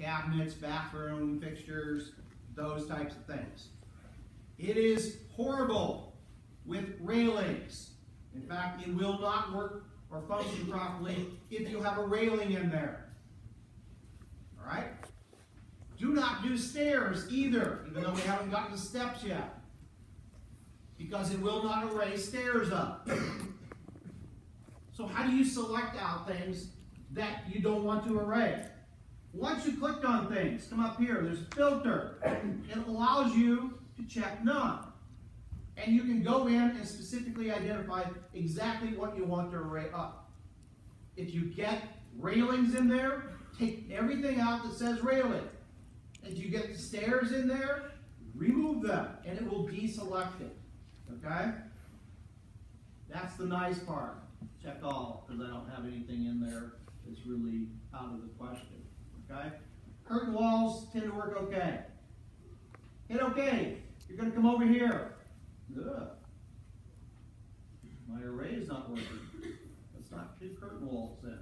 cabinets, bathroom fixtures, those types of things. It is horrible with railings. In fact, it will not work or function properly if you have a railing in there. All right? Do not do stairs either, even though we haven't gotten to steps yet, because it will not array stairs up. So how do you select out things that you don't want to array? Once you clicked on things, come up here, there's a filter. It allows you to check none. And you can go in and specifically identify exactly what you want to array up. If you get railings in there, take everything out that says railing. If you get the stairs in there, remove them, and it will be selected. Okay? That's the nice part. Check all, because I don't have anything in there that's really out of the question. Okay? Curtain walls tend to work okay. Hit okay. You're going to come over here. Ugh. My array is not working. Let's not do curtain walls then.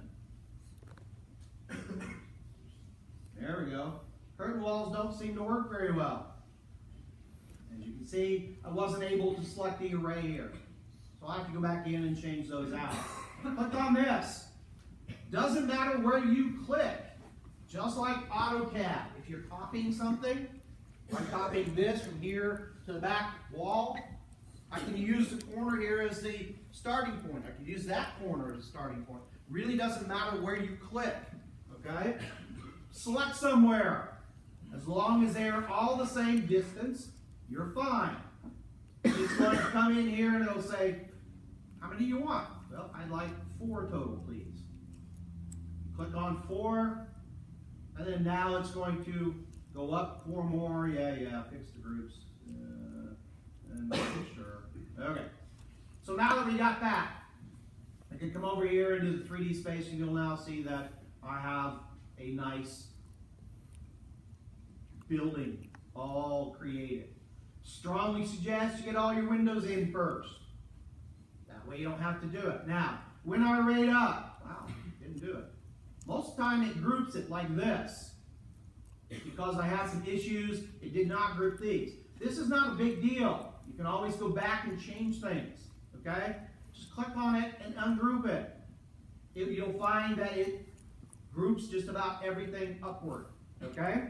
There we go. Curtain walls don't seem to work very well. As you can see, I wasn't able to select the array here. So I have to go back in and change those out. Click on this. Doesn't matter where you click. Just like AutoCAD. If you're copying something, I'm copying this from here to the back wall, I can use the corner here as the starting point. I can use that corner as a starting point. Really doesn't matter where you click. Okay? Select somewhere. As long as they are all the same distance, you're fine. It's going to come in here and it'll say, how many do you want? Well, I'd like 4 total, please. Click on 4, and then now it's going to go up 4 more. Yeah, fix the groups. And make sure. Okay. So now that we got that, I can come over here into the 3D space, and you'll now see that I have a nice building all created. Strongly suggest you get all your windows in first. That way you don't have to do it. Now, when I arrayed up, wow, didn't do it. Most of the time it groups it like this. Because I had some issues, it did not group these. This is not a big deal. You can always go back and change things. Okay? Just click on it and ungroup it. You'll find that it groups just about everything upward. Okay?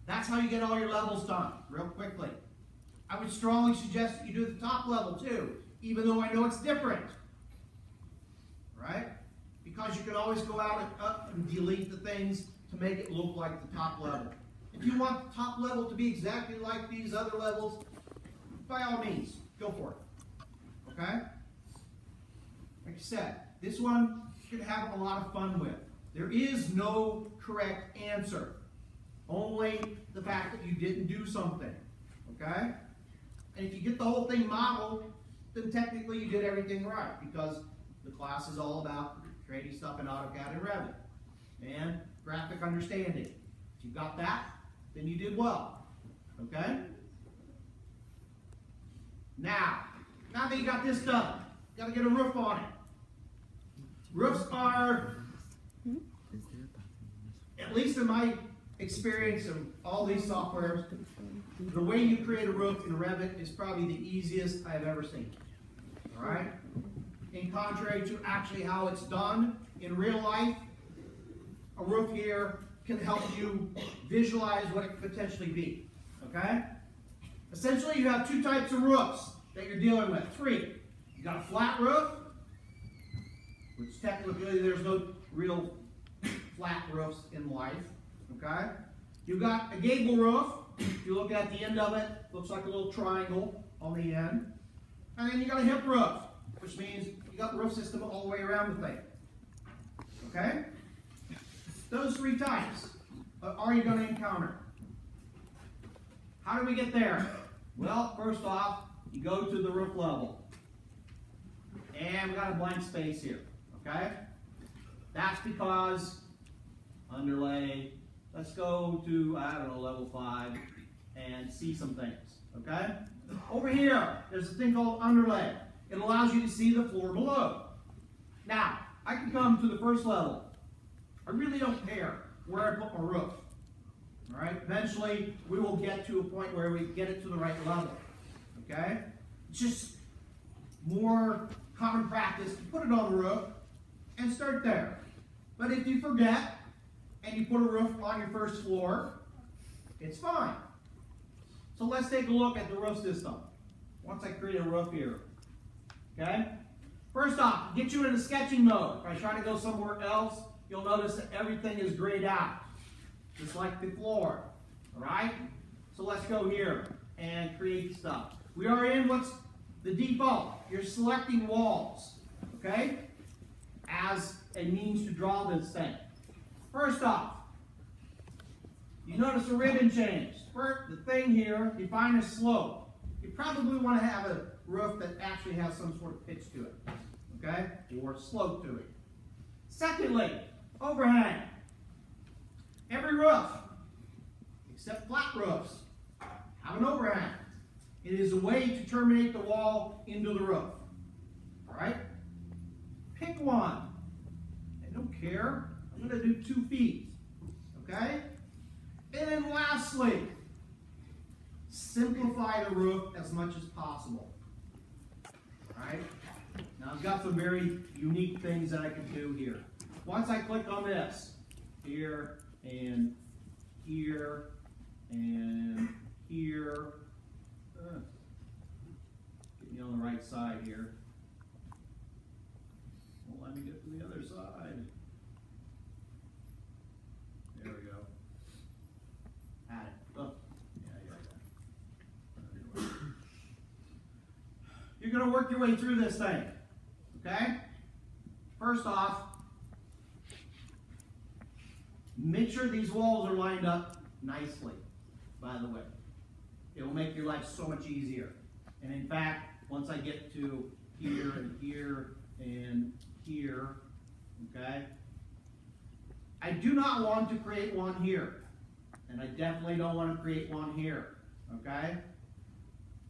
That's how you get all your levels done real quickly. I would strongly suggest that you do the top level too, even though I know it's different. Right? Because you can always go out and up and delete the things to make it look like the top level. If you want the top level to be exactly like these other levels, by all means, go for it. Okay? Like I said, this one you can have a lot of fun with. There is no correct answer. Only the fact that you didn't do something. Okay? And if you get the whole thing modeled, then technically you did everything right, because the class is all about creating stuff in AutoCAD and Revit and graphic understanding. If you got that, then you did well. Okay? Now that you got this done, you got to get a roof on it. Roofs are, at least in my experience of all these softwares, the way you create a roof in Revit is probably the easiest I've ever seen. All right? In contrary to actually how it's done in real life, a roof here can help you visualize what it could potentially be. Okay? Essentially, you have 2 types of roofs that you're dealing with. 3. You got a flat roof, which technically there's no real flat roofs in life. Okay? You've got a gable roof. If you look at the end of it, looks like a little triangle on the end. And then you got a hip roof, which means you got roof system all the way around the thing. Okay? Those 3 types are you going to encounter. How do we get there? Well, first off, you go to the roof level. And we got a blank space here. Okay? That's because underlay, let's go to, I don't know, level 5 and see some things. Okay? Over here, there's a thing called underlay. It allows you to see the floor below. Now, I can come to the first level I really don't care where I put my roof. All right, eventually we will get to a point where we get it to the right level. Okay, it's just more common practice to put it on the roof and start there. But if you forget and you put a roof on your first floor, it's fine. So let's take a look at the roof system. Once I create a roof here, okay? First off, get you into sketching mode. If I try to go somewhere else, you'll notice that everything is grayed out, just like the floor, all right? So let's go here and create stuff. We are in what's the default. You're selecting walls, okay, as a means to draw this thing. First off, you notice the ribbon change. First, the thing here, define a slope. You probably want to have a roof that actually has some sort of pitch to it, okay, or slope to it. Secondly, overhang. Every roof, except flat roofs, have an overhang. It is a way to terminate the wall into the roof. All right? Pick one. I don't care. I'm going to do 2 feet. Okay? And then lastly, simplify the roof as much as possible. All right? Now I've got some very unique things that I can do here. Once I click on this, here and here and here, get me on the right side here. Well, let me get to the other side. There we go. Add it. Oh, yeah. You're going to work your way through this thing. Okay? First off, make sure these walls are lined up nicely, by the way. It will make your life so much easier. And in fact, once I get to here and here and here, okay, I do not want to create one here. And I definitely don't want to create one here, okay?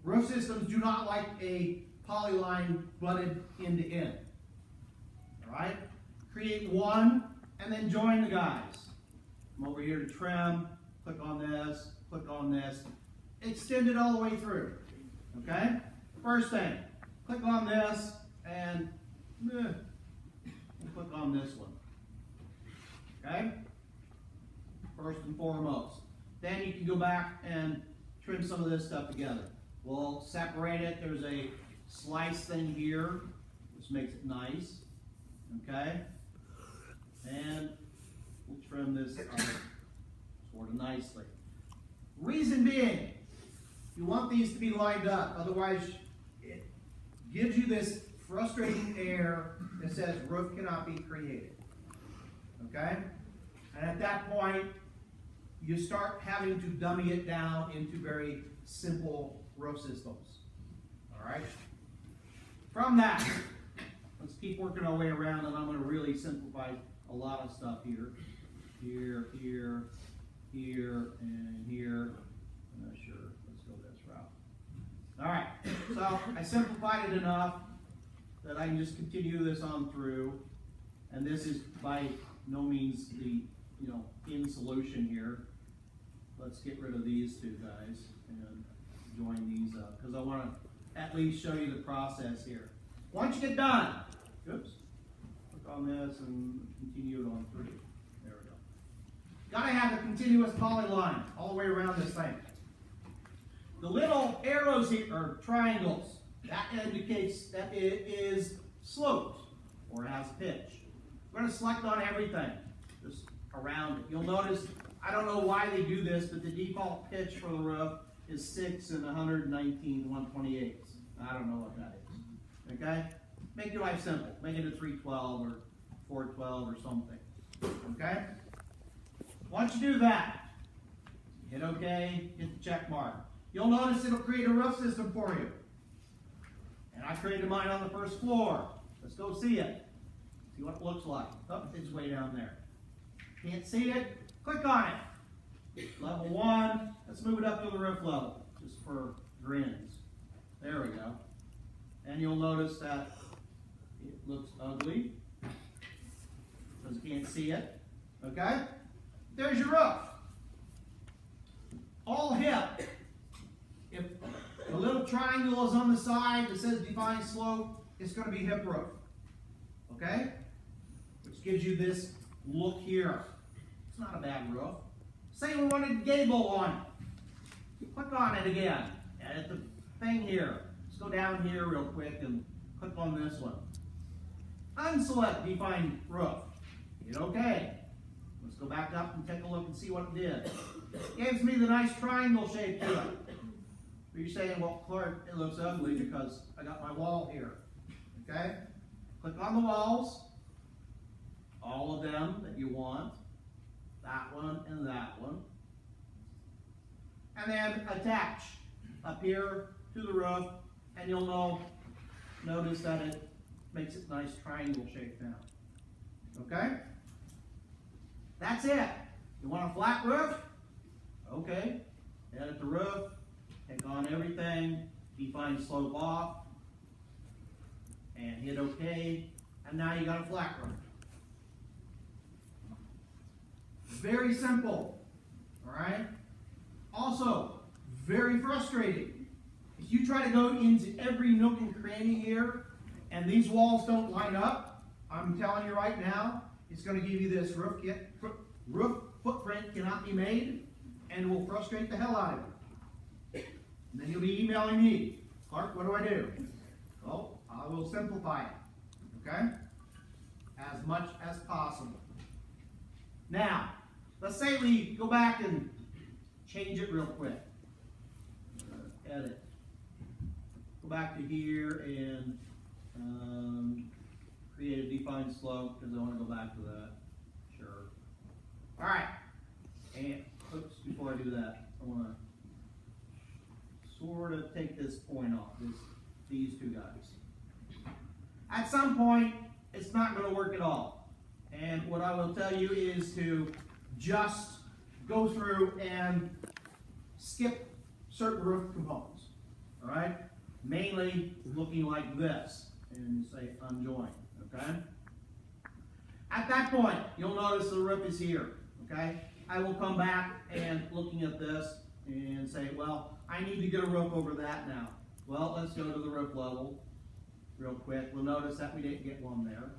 Roof systems do not like a polyline butted end to end, all right? Create one and then join the guys. Come over here to trim, click on this, extend it all the way through, okay? First thing, click on this and click on this one, okay? First and foremost. Then you can go back and trim some of this stuff together. We'll separate it. There's a slice thing here, which makes it nice, okay? And we'll trim this up sort of nicely. Reason being, you want these to be lined up, otherwise it gives you this frustrating air that says roof cannot be created, okay? And at that point, you start having to dummy it down into very simple roof systems, all right? From that, let's keep working our way around, and I'm going to really simplify a lot of stuff here. Here, here, here, and here. I'm not sure. Let's go this route. All right. So I simplified it enough that I can just continue this on through. And this is by no means the in solution here. Let's get rid of these two guys and join these up because I want to at least show you the process here. Once you get done, oops, click on this and continue it on through. There we go. Got to have a continuous polyline all the way around this thing. The little arrows here, or triangles, that indicates that it is sloped or has pitch. We're going to select on everything just around it. You'll notice, I don't know why they do this, but the default pitch for the roof is 6 and 119 1/28. I don't know what that is. Okay? Make your life simple. Make it a 312 or 412 or something. Okay? Once you do that, hit OK, hit the check mark. You'll notice it'll create a roof system for you. And I created mine on the first floor. Let's go see it. See what it looks like. Oh, it's way down there. Can't see it? Click on it. Level 1. Let's move it up to the roof level, just for grins. There we go. And you'll notice that it looks ugly because you can't see it. Okay? There's your roof. All hip. If the little triangle is on the side that says define slope, it's going to be hip roof. Okay? Which gives you this look here. It's not a bad roof. Say we wanted gable on it. Click on it again. At the thing here. Let's go down here real quick and click on this one. Unselect define roof. Hit OK. Let's go back up and take a look and see what it did. It gives me the nice triangle shape to it. But you're saying, well, Clark, it looks ugly because I got my wall here. Okay? Click on the walls. All of them that you want. That one and that one. And then attach up here to the roof, and you'll notice that it makes it nice triangle shape now. Okay? That's it. You want a flat roof? Okay. Edit the roof, take on everything, define slope off, and hit OK, and now you got a flat roof. Very simple. Alright? Also, very frustrating. If you try to go into every nook and cranny here, and these walls don't line up, I'm telling you right now, it's going to give you this roof footprint cannot be made, and will frustrate the hell out of you. And then you'll be emailing me, Clark, what do I do? Well, I will simplify it, okay? As much as possible. Now, let's say we go back and change it real quick. Edit. Go back to here and create a defined slope because I want to go back to that. Sure. All right. And oops, before I do that, I want to sort of take this point off. These two guys. At some point, it's not going to work at all. And what I will tell you is to just go through and skip certain roof components. All right? Mainly looking like this. And say unjoin. Okay? At that point, you'll notice the roof is here. Okay? I will come back and looking at this and say, well, I need to get a roof over that now. Well, let's go to the roof level real quick. We'll notice that we didn't get one there.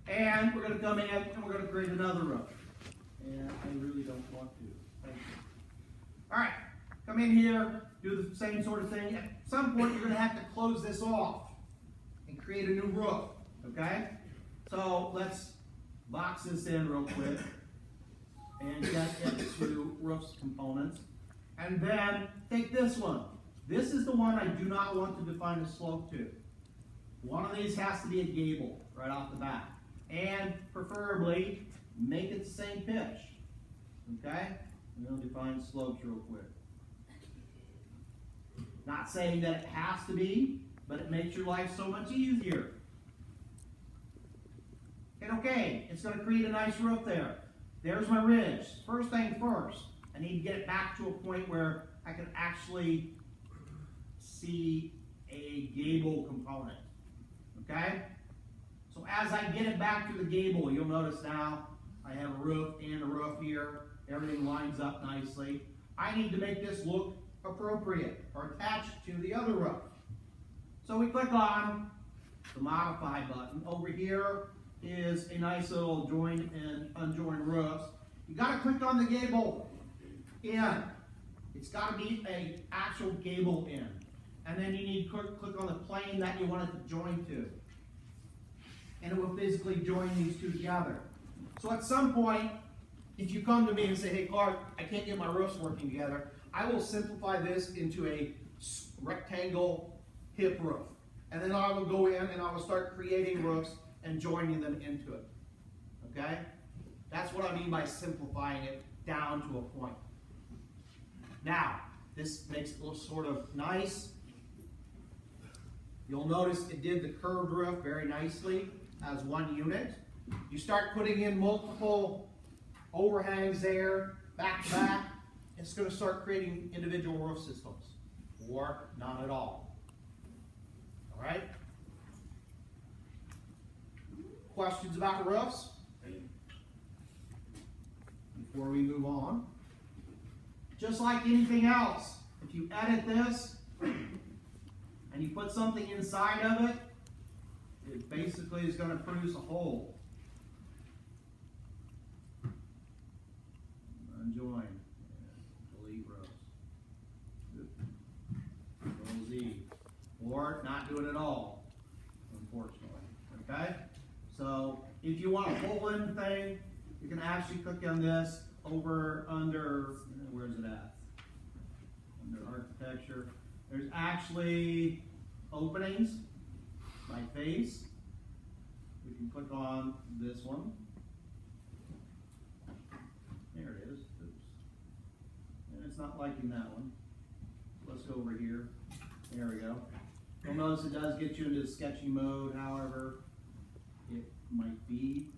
And we're going to come in and we're going to create another roof. And I really don't want to. Thank you. All right. Come in here, do the same sort of thing. At some point, you're going to have to close this off and create a new roof. Okay? So let's box this in real quick and get into roofs components. And then take this one. This is the one I do not want to define a slope to. One of these has to be a gable right off the bat. And preferably, make it the same pitch. Okay? And we'll define slopes real quick. Not saying that it has to be, but it makes your life so much easier. And okay, it's going to create a nice roof there. There's my ridge. First thing first, I need to get it back to a point where I can actually see a gable component. Okay? So as I get it back to the gable, you'll notice now I have a roof and a roof here. Everything lines up nicely. I need to make this look appropriate or attached to the other roof. So we click on the modify button. Over here is a nice little join and unjoin roofs. You got to click on the gable in. It's got to be an actual gable in. And then you need to click on the plane that you want it to join to. And it will physically join these two together. So at some point, if you come to me and say, hey Clark, I can't get my roofs working together, I will simplify this into a rectangle hip roof. And then I will go in and I will start creating roofs and joining them into it. Okay? That's what I mean by simplifying it down to a point. Now, this makes it look sort of nice. You'll notice it did the curved roof very nicely as one unit. You start putting in multiple overhangs there, back to back, it's going to start creating individual roof systems, or none at all. All right? Questions about roofs? before we move on. Just like anything else, if you edit this and you put something inside of it, it basically is going to produce a hole. Unjoin. Delete rows. Control Z. Or not do it at all, unfortunately. Okay? So if you want a hole in thing, you can actually click on this under, where's it at? Under architecture. There's actually openings by face. We can click on this one. There it is. Oops. And it's not liking that one. Let's go over here. There we go. You'll notice it does get you into sketching mode, however it might be.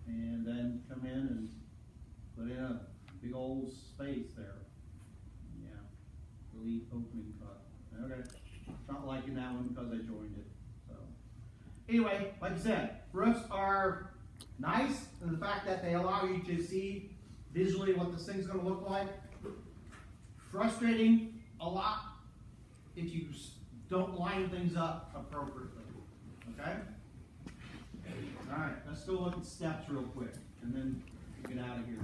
And then come in and put in a big old space there. Yeah. Delete opening cut. Okay. Not liking that one because I joined it. So anyway, like I said, roofs are nice in the fact that they allow you to see visually what this thing's going to look like. Frustrating a lot if you don't line things up appropriately. Okay? Alright, let's go look at steps real quick and then get out of here.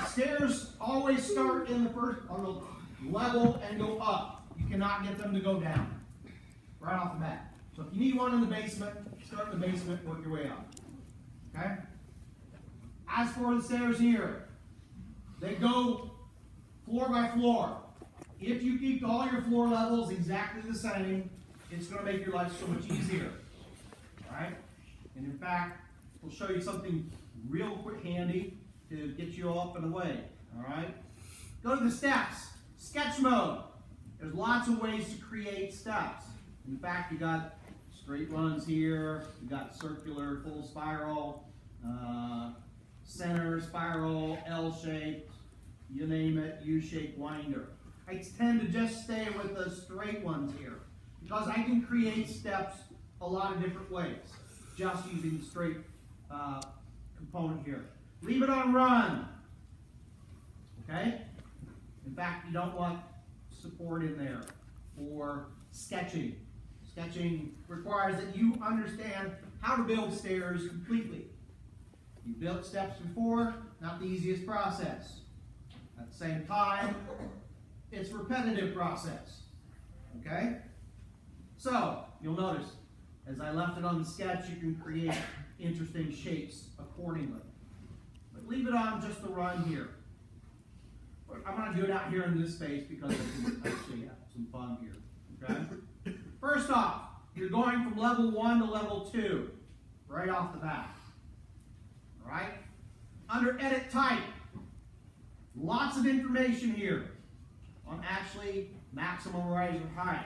Stairs always start in the first on the level and go up. You cannot get them to go down right off the bat. So if you need one in the basement, start in the basement, work your way up. Okay? As for the stairs here, they go floor by floor. If you keep all your floor levels exactly the same, it's going to make your life so much easier. Alright? And in fact, we'll show you something real quick handy to get you up and away. Alright? Go to the steps. Sketch mode. There's lots of ways to create steps. In fact, you got straight runs here, you got circular, full spiral, center, spiral, L-shaped, you name it, U-shaped winder. I tend to just stay with the straight ones here because I can create steps a lot of different ways just using the straight component here. Leave it on run. Okay? In fact, you don't want support in there for sketching. Sketching requires that you understand how to build stairs completely. You built steps before, not the easiest process. At the same time, it's a repetitive process. Okay? So, you'll notice, as I left it on the sketch, you can create interesting shapes accordingly. But leave it on just the run here. I'm going to do it out here in this space because I can actually have some fun here. Okay? First off, you're going from level 1 to level 2, right off the bat. Alright? Under edit type, lots of information here on actually maximum rise or height.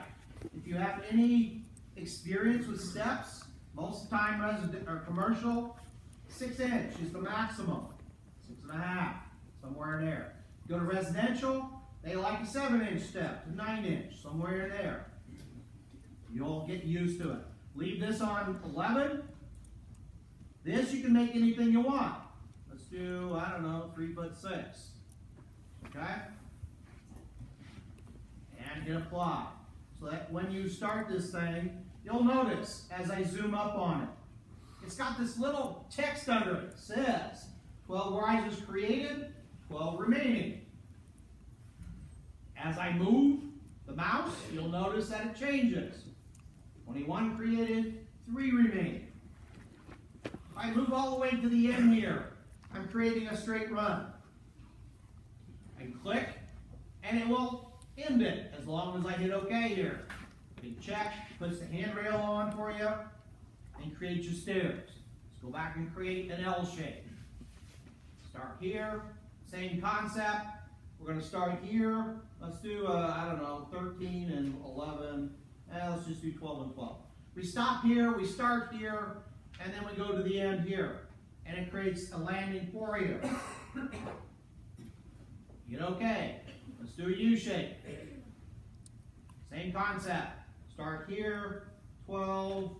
If you have any experience with steps, most of the time resident or commercial, 6 inch is the maximum. 6.5, somewhere in there. Go to residential, they like a 7-inch step, a 9-inch, somewhere in there. You'll get used to it. Leave this on 11. This you can make anything you want. Let's do, I don't know, 3'6". Okay? And hit apply. So that when you start this thing, you'll notice as I zoom up on it, it's got this little text under it. It says 12 rises created, 12 remaining. As I move the mouse, you'll notice that it changes. 21 created, 3 remaining. If I move all the way to the end here, I'm creating a straight run. I click, and it will end it as long as I hit OK here. Big check, puts the handrail on for you, and creates your stairs. Let's go back and create an L shape. Start here, same concept. We're going to start here. Let's do, I don't know, 13 and 11. Let's just do 12 and 12. We stop here, we start here, and then we go to the end here. And it creates a landing for you. Hit OK. Let's do a U shape. Same concept. Start here, 12,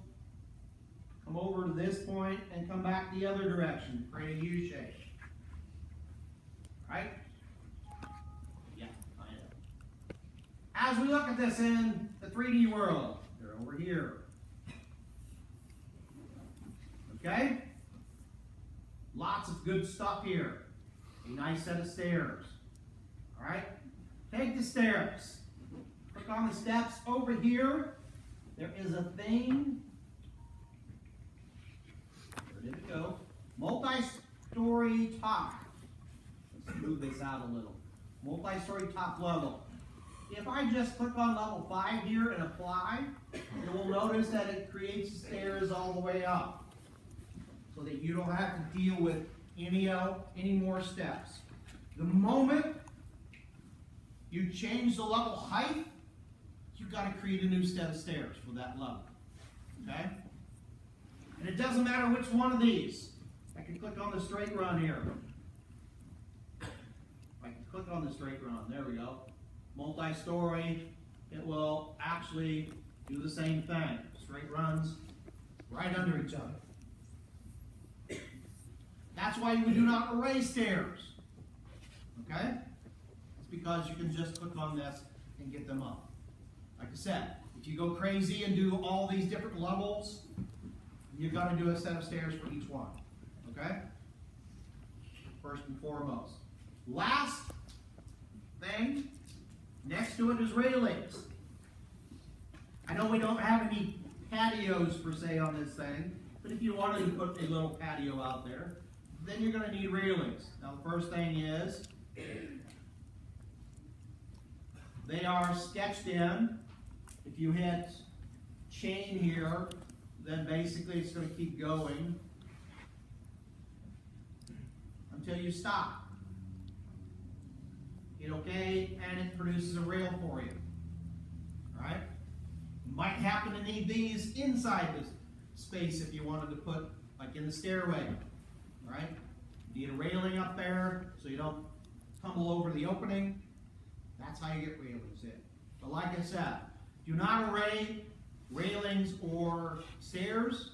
come over to this point, and come back the other direction. Create a U shape. Right? Yeah, I know. As we look at this in the 3D world, they're over here. Okay? Lots of good stuff here. A nice set of stairs. All right? Take the steps. Click on the steps over here. There is a thing. Where did it go? Multi-story top. Let's move this out a little. Multi-story top level. If I just click on level 5 here and apply, you will notice that it creates stairs all the way up, so that you don't have to deal with any more steps. The moment you change the level height, you've got to create a new set of stairs for that level. Okay? And it doesn't matter which one of these. I can click on the straight run here. I can click on the straight run. There we go. Multi-story. It will actually do the same thing. Straight runs right under each other. That's why we do not array stairs. Okay? It's because you can just click on this and get them up. Like I said, if you go crazy and do all these different levels, you've got to do a set of stairs for each one. Okay? First and foremost. Last thing, next to it is railings. I know we don't have any patios per se on this thing, but if you wanted to put a little patio out there, then you're going to need railings. Now the first thing is, they are sketched in. If you hit chain here, then basically it's going to keep going until you stop. Hit OK, and it produces a rail for you. All right? You might happen to need these inside this space if you wanted to put, like in the stairway. Right? You need a railing up there so you don't tumble over the opening. That's how you get railings in. But like I said, do not array railings or stairs.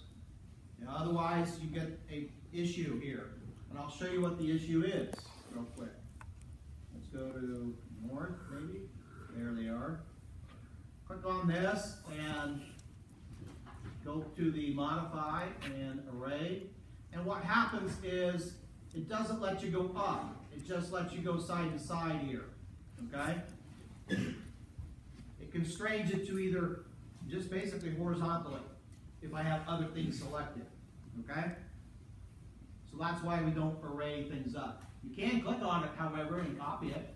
Otherwise, you get an issue here. And I'll show you what the issue is real quick. Let's go to north, maybe. There they are. Click on this and go to the modify and array. And what happens is it doesn't let you go up. It just lets you go side to side here. Okay? It constrains it to either just basically horizontally if I have other things selected. Okay? So that's why we don't array things up. You can click on it, however, and copy it.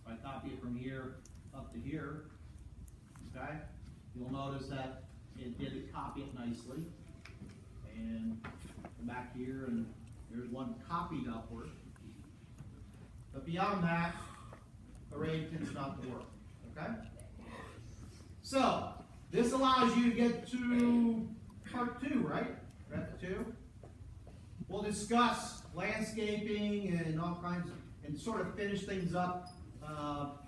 If I copy it from here up to here, okay, you'll notice that it did copy it nicely. And come back here, and there's one copied upward. But beyond that, array tends not to work. Okay? So, this allows you to get to part 2, right? We're at the 2. We'll discuss landscaping and all kinds of, and sort of finish things up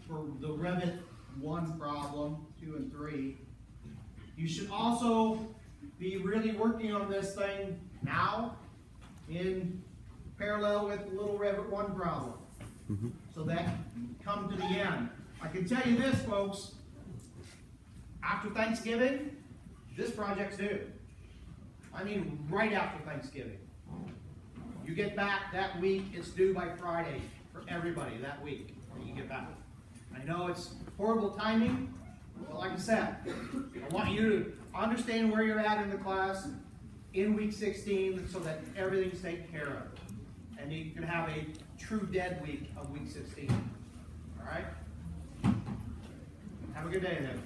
for the Revit 1 problem, 2 and 3. You should also be really working on this thing now in parallel with the little Revit 1 problem. So that you come to the end. I can tell you this, folks, after Thanksgiving, this project's due. I mean, right after Thanksgiving. You get back that week, it's due by Friday for everybody that week when you get back. I know it's horrible timing, but like I said, I want you to understand where you're at in the class in week 16 so that everything's taken care of. And you can have a true dead week of week 16. All right? Have a good day then.